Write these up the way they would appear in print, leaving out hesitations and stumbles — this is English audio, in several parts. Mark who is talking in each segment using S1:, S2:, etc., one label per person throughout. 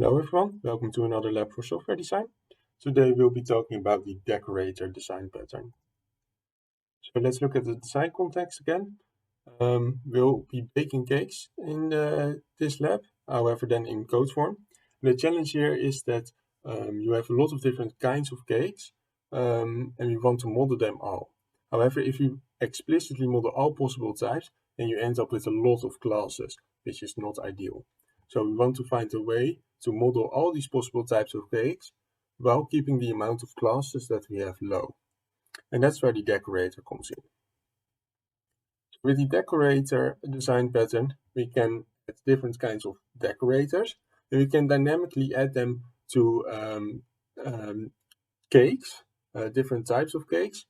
S1: Hello everyone, welcome to another lab for software design. Today we'll be talking about the decorator design pattern. So let's look at the design context again. We'll be baking cakes in this lab, however then in code form. The challenge here is that you have a lot of different kinds of cakes and we want to model them all. However, if you explicitly model all possible types, then you end up with a lot of classes, which is not ideal. So we want to find a way to model all these possible types of cakes while keeping the amount of classes that we have low. And that's where the decorator comes in. With the decorator design pattern, we can add different kinds of decorators, and we can dynamically add them to cakes, different types of cakes.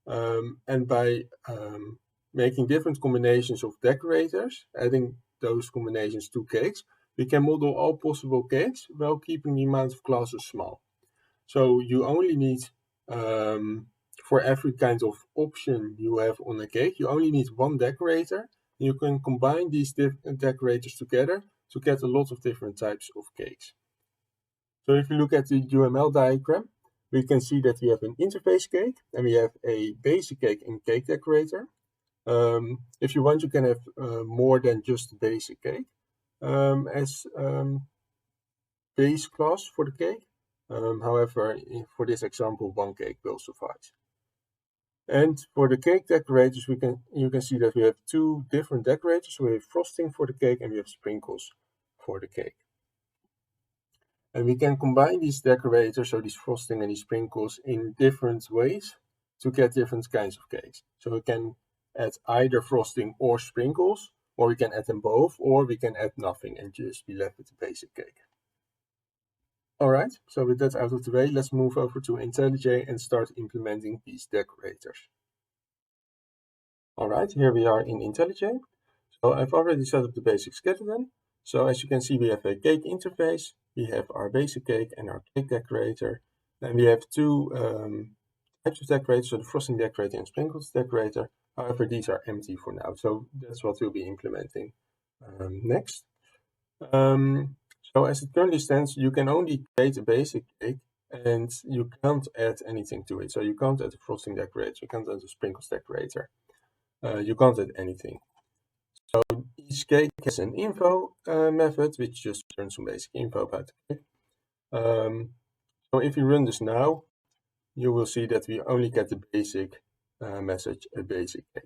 S1: And by making different combinations of decorators, adding those combinations to cakes, we can model all possible cakes while keeping the amount of classes small. So you only need, for every kind of option you have on a cake, you only need one decorator. You can combine these decorators together to get a lot of different types of cakes. So if you look at the UML diagram, we can see that we have an interface cake and we have a basic cake and cake decorator. If you want, you can have more than just basic cake as base class for the cake. However, for this example, one cake will suffice. And for the cake decorators, you can see that we have two different decorators. We have frosting for the cake and we have sprinkles for the cake. And we can combine these decorators, so these frosting and these sprinkles, in different ways to get different kinds of cakes. So we can add either frosting or sprinkles, or we can add them both, or we can add nothing and just be left with the basic cake. Alright, so with that out of the way, let's move over to IntelliJ and start implementing these decorators. Alright, here we are in IntelliJ. So I've already set up the basic skeleton. So as you can see, we have a cake interface, we have our basic cake and our cake decorator. And we have two types of decorators, so the frosting decorator and sprinkles decorator. However, these are empty for now, so that's what we'll be implementing next. So as it currently stands, you can only create a basic cake and you can't add anything to it. So you can't add a frosting decorator, you can't add a sprinkles decorator. You can't add anything. So each cake has an info method, which just returns some basic info about the cake. So if you run this now, you will see that we only get the basic message, a basic cake.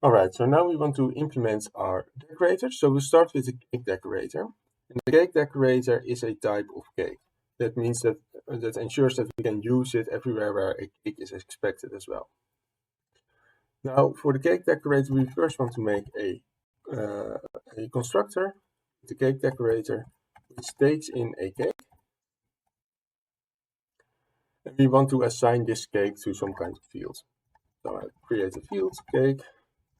S1: Alright, so now we want to implement our decorator. So we'll start with the cake decorator. And the cake decorator is a type of cake. That means that that ensures that we can use it everywhere where a cake is expected as well. Now, for the cake decorator, we first want to make a constructor, the cake decorator, which takes in a cake. And we want to assign this cake to some kind of field. So I create a field, cake,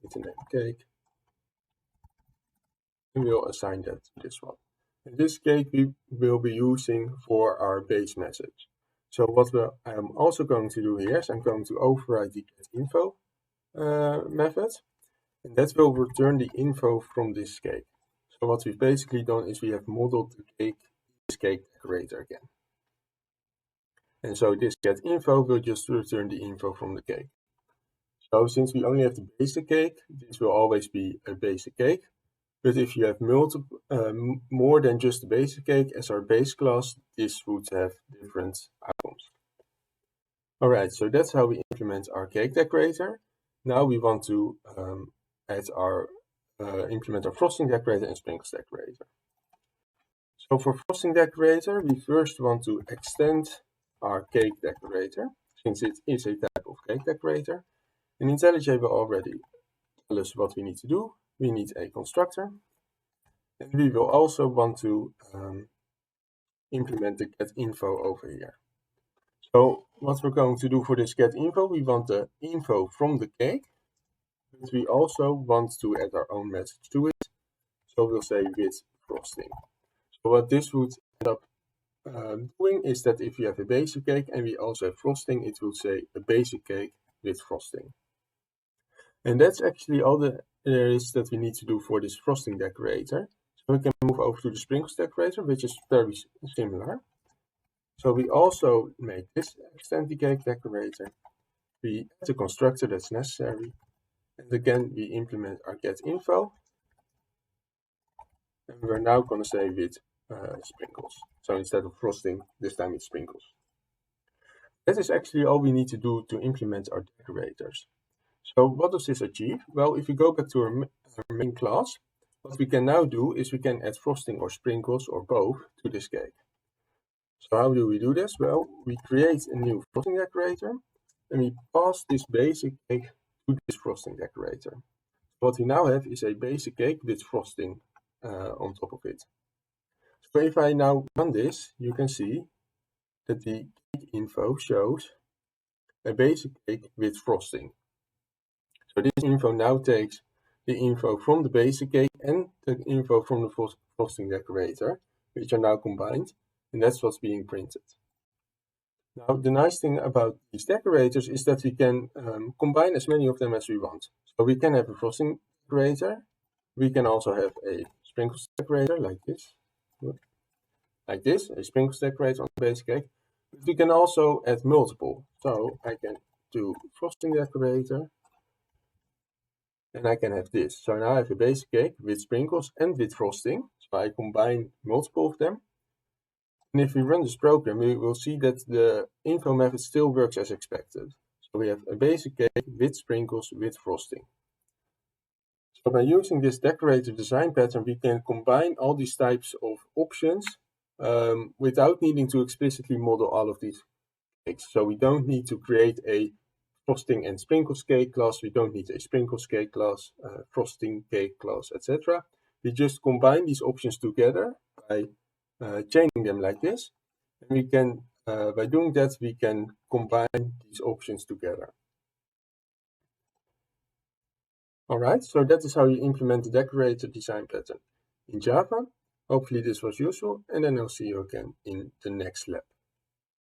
S1: with the name cake. And we'll assign that to this one. And this cake we will be using for our base message. So what I'm also going to do here is I'm going to override the getInfo method, and that will return the info from this cake. So what we've basically done is we have modeled the cake, this cake decorator again. And so this getInfo will just return the info from the cake. So since we only have the basic cake, this will always be a basic cake. But if you have more than just the basic cake as our base class, this would have different outcomes. Alright, so that's how we implement our cake decorator. Now we want to implement our frosting decorator and sprinkles decorator. So for frosting decorator, we first want to extend our cake decorator, since it is a type of cake decorator. And IntelliJ will already tell us what we need to do. We need a constructor. And we will also want to implement the getInfo over here. So what we're going to do for this getInfo, we want the info from the cake, but we also want to add our own message to it. So we'll say with frosting. So what this would end up doing is that if you have a basic cake and we also have frosting, it will say a basic cake with frosting. And that's actually all there is that we need to do for this frosting decorator. So we can move over to the sprinkles decorator, which is very similar. So we also make this extend the cake decorator. We add the constructor that's necessary. And again, we implement our get info. And we're now going to say with sprinkles. So instead of frosting, this time it's sprinkles. That is actually all we need to do to implement our decorators. So what does this achieve? Well, if we go back to our main class, what we can now do is we can add frosting or sprinkles or both to this cake. So how do we do this? Well, we create a new frosting decorator and we pass this basic cake to this frosting decorator. What we now have is a basic cake with frosting on top of it. So if I now run this, you can see that the cake info shows a basic cake with frosting. So this info now takes the info from the basic cake and the info from the frosting decorator, which are now combined, and that's what's being printed. Now, the nice thing about these decorators is that we can combine as many of them as we want. So we can have a frosting decorator, we can also have a sprinkles decorator like this, a sprinkles decorator on the basic cake. But we can also add multiple. So I can do frosting decorator, and I can have this. So now I have a basic cake with sprinkles and with frosting. So I combine multiple of them. And if we run this program, we will see that the info method still works as expected. So we have a basic cake with sprinkles with frosting. So by using this decorator design pattern, we can combine all these types of options without needing to explicitly model all of these cakes. So we don't need to create a frosting and sprinkles cake class, we don't need a sprinkles cake class, frosting cake class, etc. We just combine these options together by chaining them like this. And we can, by doing that, we can combine these options together. Alright, so that is how you implement the decorator design pattern in Java. Hopefully this was useful, and then I'll see you again in the next lab.